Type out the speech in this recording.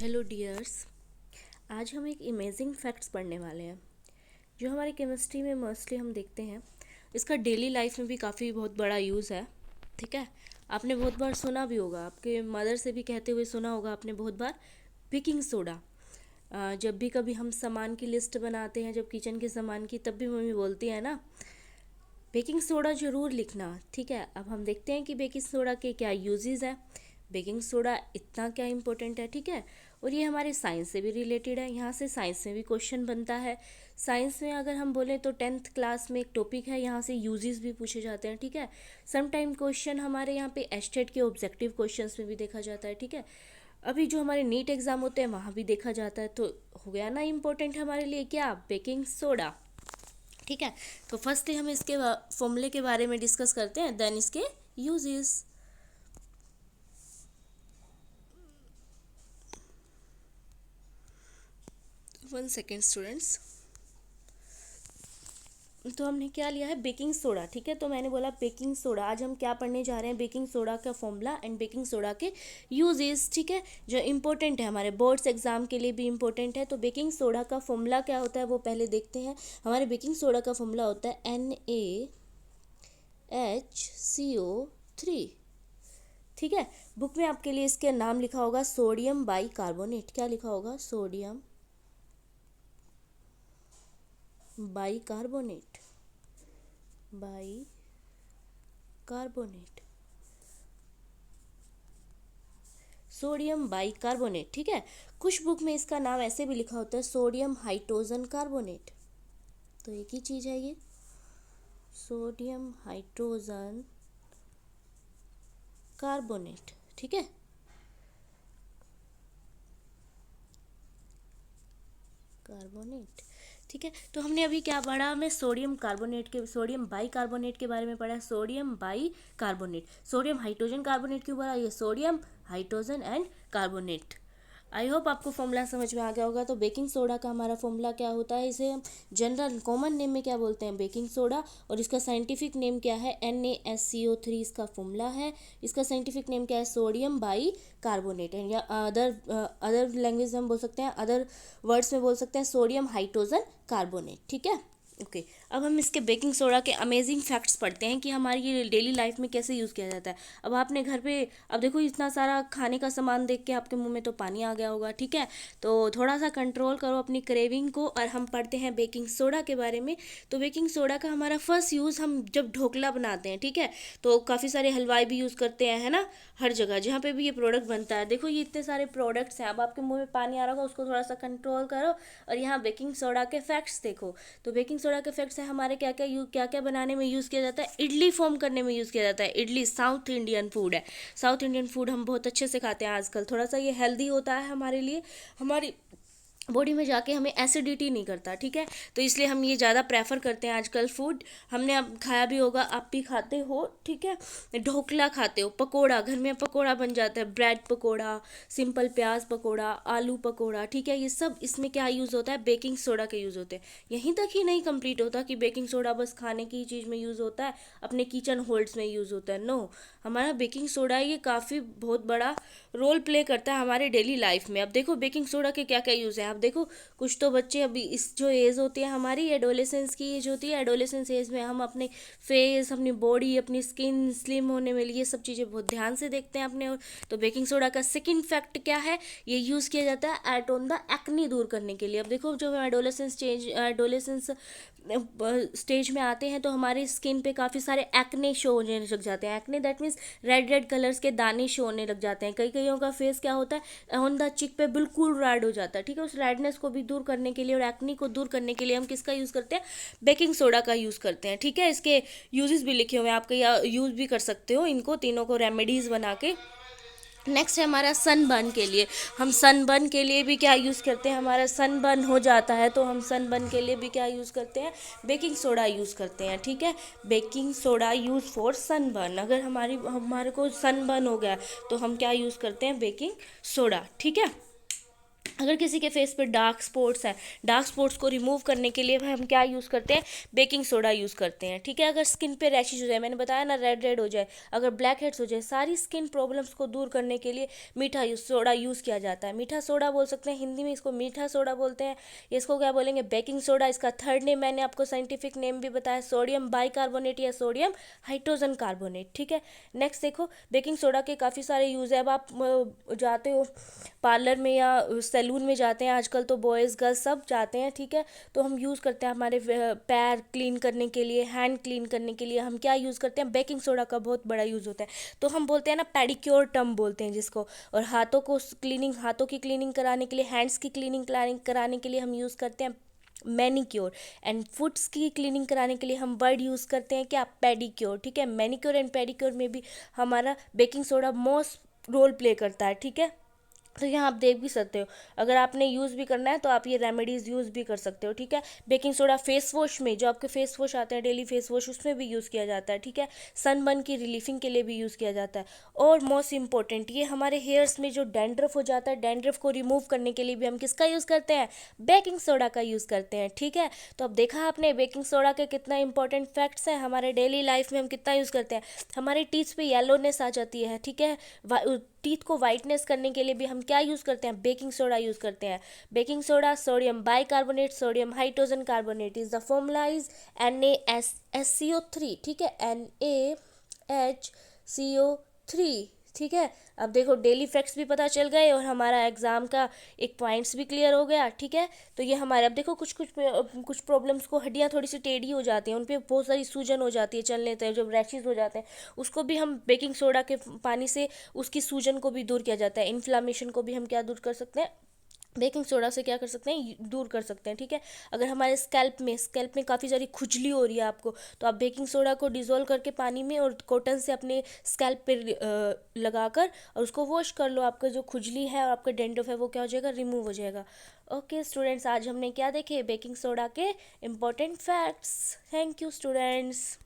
Hello dears. आज हम एक इमेजिंग फैक्ट्स पढ़ने वाले हैं जो हमारे केमिस्ट्री में मोस्टली हम देखते हैं। इसका डेली लाइफ में भी काफ़ी बहुत बड़ा यूज़ है। ठीक है, आपने बहुत बार सुना भी होगा, आपके मदर से भी कहते हुए सुना होगा आपने बहुत बार, बेकिंग सोडा। जब भी कभी हम सामान की लिस्ट बनाते हैं, जब किचन के सामान की, तब भी मम्मी बोलती है ना, बेकिंग सोडा ज़रूर लिखना। ठीक है, अब हम देखते हैं कि बेकिंग सोडा के क्या यूजेस है, बेकिंग सोडा इतना क्या इम्पोर्टेंट है। ठीक है, और ये हमारे साइंस से भी रिलेटेड है, यहाँ से साइंस में भी क्वेश्चन बनता है। साइंस में अगर हम बोलें तो 10th क्लास में एक टॉपिक है, यहाँ से यूजेस भी पूछे जाते हैं। ठीक है, सम टाइम क्वेश्चन हमारे यहाँ पे एस्टेट के ऑब्जेक्टिव क्वेश्चंस में भी देखा जाता है। ठीक है, अभी जो हमारे नीट एग्ज़ाम होते हैं वहाँ भी देखा जाता है। तो हो गया ना इम्पोर्टेंट हमारे लिए क्या, बेकिंग सोडा। ठीक है, तो फर्स्ट हम इसके फॉर्मूले के बारे में डिस्कस करते हैं, देन इसके यूजेस। 1 second students. तो हमने क्या लिया है, बेकिंग सोडा। ठीक है, तो मैंने बोला बेकिंग सोडा। आज हम क्या पढ़ने जा रहे हैं, बेकिंग सोडा का फॉर्मूला एंड बेकिंग सोडा के यूजेस। ठीक है, जो इम्पोर्टेंट है हमारे बोर्ड्स एग्जाम के लिए भी इम्पोर्टेंट है। तो बेकिंग सोडा का फॉर्मूला क्या होता है वो पहले देखते हैं। हमारे बेकिंग सोडा का फॉर्मूला होता है NaHCO3। ठीक है, बुक में आपके लिए इसके नाम लिखा होगा सोडियम बाई कार्बोनेट। क्या लिखा होगा, sodium by carbonate, by carbonate, sodium by carbonate. ठीक है, कुछ बुक में इसका नाम ऐसे भी लिखा होता है सोडियम हाइड्रोजन कार्बोनेट। तो एक ही चीज़ है ये, सोडियम हाइड्रोजन कार्बोनेट। ठीक है, कार्बोनेट। ठीक है, तो हमने अभी क्या पढ़ा, हमें सोडियम कार्बोनेट के, सोडियम बाई कार्बोनेट के बारे में पढ़ा। Sodium by carbonate, sodium hydrogen carbonate क्यों पढ़ा, ये sodium hydrogen and carbonate. I hope आपको फॉर्मूला समझ में आ गया होगा। तो बेकिंग सोडा का हमारा फॉर्मूला क्या होता है, इसे हम जनरल कॉमन नेम में क्या बोलते हैं, बेकिंग सोडा। और इसका साइंटिफिक नेम क्या है, NaSCO3 इसका फॉर्मूला है। इसका साइंटिफिक नेम क्या है, सोडियम बाई कार्बोनेट है, या अदर लैंग्वेज में हम बोल सकते हैं, अदर वर्ड्स में बोल सकते हैं सोडियम हाइड्रोजन कार्बोनेट। ठीक है, ओके। अब हम इसके बेकिंग सोडा के अमेजिंग फैक्ट्स पढ़ते हैं कि हमारी ये डेली लाइफ में कैसे यूज़ किया जाता है। अब आपने घर पे, अब देखो इतना सारा खाने का सामान देख के आपके मुंह में तो पानी आ गया होगा। ठीक है, तो थोड़ा सा कंट्रोल करो अपनी क्रेविंग को, और हम पढ़ते हैं बेकिंग सोडा के बारे में। तो बेकिंग सोडा का हमारा फर्स्ट यूज़ हम जब ढोकला बनाते हैं, ठीक है, तो काफ़ी सारे हलवाई भी यूज़ करते हैं, है ना, हर जगह जहाँ पे भी ये प्रोडक्ट बनता है। देखो ये इतने सारे प्रोडक्ट्स हैं, अब आपके मुंह में पानी आ रहा होगा, उसको थोड़ा सा कंट्रोल करो। और यहाँ बेकिंग सोडा के फैक्ट्स देखो। तो बेकिंग सोडा के फैक्ट्स है हमारे क्या क्या बनाने में यूज़ किया जाता है, इडली फॉर्म करने में यूज़ किया जाता है। इडली साउथ इंडियन फूड है, साउथ इंडियन फूड हम बहुत अच्छे से खाते हैं आजकल। थोड़ा सा ये हेल्दी होता है हमारे लिए, हमारी बॉडी में जाके हमें एसिडिटी नहीं करता। ठीक है, तो इसलिए हम ये ज़्यादा प्रेफर करते हैं आजकल फूड। हमने अब खाया भी होगा, आप भी खाते हो। ठीक है, ढोकला खाते हो, पकोड़ा, घर में पकोड़ा बन जाता है, ब्रेड पकोड़ा, सिंपल प्याज पकोड़ा, आलू पकोड़ा। ठीक है, ये सब इसमें क्या यूज़ होता है, बेकिंग सोडा के यूज़ होते हैं। यहीं तक ही नहीं कंप्लीट होता कि बेकिंग सोडा बस खाने की चीज़ में यूज़ होता है, अपने किचन होल्ड्स में यूज़ होता है। नो, हमारा बेकिंग सोडा ये काफ़ी बहुत बड़ा रोल प्ले करता है हमारे डेली लाइफ में। अब देखो बेकिंग सोडा के क्या क्या यूज़ हैं। अब देखो कुछ तो बच्चे अभी, इस जो एज होती है हमारी, एडोलेसेंस की एज होती है, एडोलेसेंस एज में हम अपने फेस, अपनी बॉडी, अपनी स्किन स्लिम होने में ये सब चीज़ें बहुत ध्यान से देखते हैं अपने। तो बेकिंग सोडा का सेकंड फैक्ट क्या है, ये यूज़ किया जाता है एट ऑन द एक्नी दूर करने के लिए। अब देखो जो एडोलेसेंस स्टेज में आते हैं तो हमारी स्किन पे काफ़ी सारे एक्ने शो होने लग जाते हैं। Acne that means red red colours के दाने शो होने लग जाते हैं। कई कईयों का फेस क्या होता है, ऑन द चिक पे बिल्कुल रेड हो जाता है। ठीक है, उस रेडनेस को भी दूर करने के लिए और एक्ने को दूर करने के लिए हम किसका यूज़ करते हैं, बेकिंग सोडा का यूज़ करते हैं। ठीक है, इसके यूजेस भी लिखे हुए हैं, आप यूज़ भी कर सकते हो इनको तीनों को रेमेडीज़ बना के। नेक्स्ट है हमारा सनबर्न के लिए। हम सनबर्न के लिए भी क्या यूज़ करते हैं, हमारा सनबर्न हो जाता है तो हम सनबर्न के लिए भी क्या यूज़ करते हैं, बेकिंग सोडा यूज़ करते हैं। ठीक है, baking soda use for sunburn. अगर हमारे को सनबर्न हो गया तो हम क्या यूज़ करते हैं, बेकिंग सोडा। ठीक है, अगर किसी के फेस पे डार्क स्पॉट्स है, डार्क स्पॉट्स को रिमूव करने के लिए हम क्या यूज़ करते हैं, बेकिंग सोडा यूज़ करते हैं, ठीक है। अगर स्किन पे रैशेज हो जाए, मैंने बताया ना, रेड रेड हो जाए, अगर ब्लैक हेड्स हो जाए, सारी स्किन प्रॉब्लम्स को दूर करने के लिए मीठा सोडा यूज़ किया जाता है। मीठा सोडा बोल सकते हैं, हिंदी में इसको मीठा सोडा बोलते हैं। इसको क्या बोलेंगे, बेकिंग सोडा। इसका थर्ड नेम मैंने आपको साइंटिफिक नेम भी बताया, सोडियम बाइकार्बोनेट या सोडियम हाइड्रोजन कार्बोनेट, ठीक है। नेक्स्ट देखो, बेकिंग सोडा के काफ़ी सारे यूज़ है। अब आप जाते हो पार्लर में या सैलून में जाते हैं, आजकल तो बॉयज़ गर्ल्स सब जाते हैं, ठीक है। तो हम यूज़ करते हैं हमारे पैर क्लीन करने के लिए, हैंड क्लीन करने के लिए हम क्या यूज़ करते हैं, बेकिंग सोडा का बहुत बड़ा यूज़ होता है। तो हम बोलते हैं ना, पेडिक्योर टर्म बोलते हैं जिसको। और हाथों को क्लीनिंग, हाथों की क्लीनिंग कराने के लिए, हैंड्स की क्लीनिंग कराने के लिए हम यूज़ करते हैं मैनिक्योर। एंड फुट्स की क्लीनिंग कराने के लिए हम वर्ड यूज़ करते हैं क्या, पेडिक्योर, ठीक है। मैनिक्योर एंड पेडिक्योर में भी हमारा baking soda most role play करता है, ठीक है। तो यहाँ आप देख भी सकते हो, अगर आपने यूज़ भी करना है तो आप ये रेमेडीज़ यूज़ भी कर सकते हो, ठीक है। बेकिंग सोडा फेस वॉश में, जो आपके फेस वॉश आते हैं डेली फेस वॉश, उसमें भी यूज़ किया जाता है, ठीक है। सनबर्न की रिलीफिंग के लिए भी यूज़ किया जाता है। और मोस्ट इंपॉर्टेंट, ये हमारे हेयर्स में जो डैंड्रफ हो जाता है, डैंड्रफ को रिमूव करने के लिए भी हम किसका यूज़ करते हैं, बेकिंग सोडा का यूज़ करते हैं, ठीक है। तो अब देखा आपने बेकिंग सोडा के कितना इंपॉर्टेंट फैक्ट्स हैं, हमारे डेली लाइफ में हम कितना यूज़ करते हैं। हमारे टीथ पे येलोनेस आ जाती है, ठीक है। टीथ को वाइटनेस करने के लिए भी हम क्या यूज़ करते हैं, बेकिंग सोडा यूज़ करते हैं। Baking soda, sodium bicarbonate, sodium hydrogen carbonate is the formula is NaSCO3, ठीक है, NaHCO3, ठीक है। अब देखो डेली फैक्ट्स भी पता चल गए और हमारा एग्ज़ाम का एक पॉइंट्स भी क्लियर हो गया, ठीक है। तो ये हमारे, अब देखो कुछ प्रॉब्लम्स को, हड्डियाँ थोड़ी सी टेढ़ी हो जाती हैं, उन पर बहुत सारी सूजन हो जाती है, चलने तक जब रैशेज हो जाते हैं, उसको भी हम बेकिंग सोडा के पानी से उसकी सूजन को भी दूर किया जाता है। इन्फ्लामेशन को भी हम क्या दूर कर सकते हैं, बेकिंग सोडा से क्या कर सकते हैं, दूर कर सकते हैं, ठीक है। अगर हमारे स्कैल्प में काफ़ी सारी खुजली हो रही है आपको, तो आप बेकिंग सोडा को डिज़ोल्व करके पानी में और कॉटन से अपने स्कैल्प पे लगाकर और उसको वॉश कर लो, आपका जो खुजली है और आपका डेंड्रफ है वो क्या हो जाएगा, रिमूव हो जाएगा। ओके स्टूडेंट्स, आज हमने क्या देखे, बेकिंग सोडा के important facts. Thank you students.